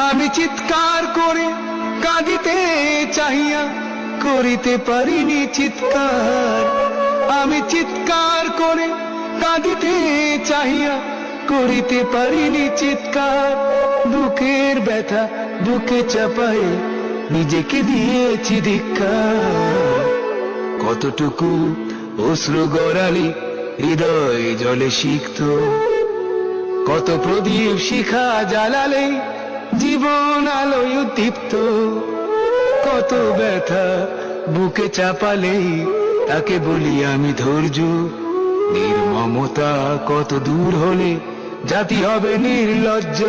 আমি চিৎকার করে কাঁদিতে চাহিয়া করিতে পারিনি চিৎকার। আমি চিৎকার করে কাঁদিতে চাহিয়া করিতে পারিনি চিৎকার। বুকের ব্যথা বুকে চাপাই নিজেকে দিয়েছি ধিক্কার। কতটুকু অশ্রু গড়ালি হৃদয় জলে সিক্ত, কত প্রদীপ শিখা জ্বালালে জীবন আলোয় উদ্দীপ্ত। কত ব্যথা বুকে চাপালে তাকে বলি আমি ধৈর্য। নির্মমতা কত দূর হলে জাতি হবে নির্লজ্জ।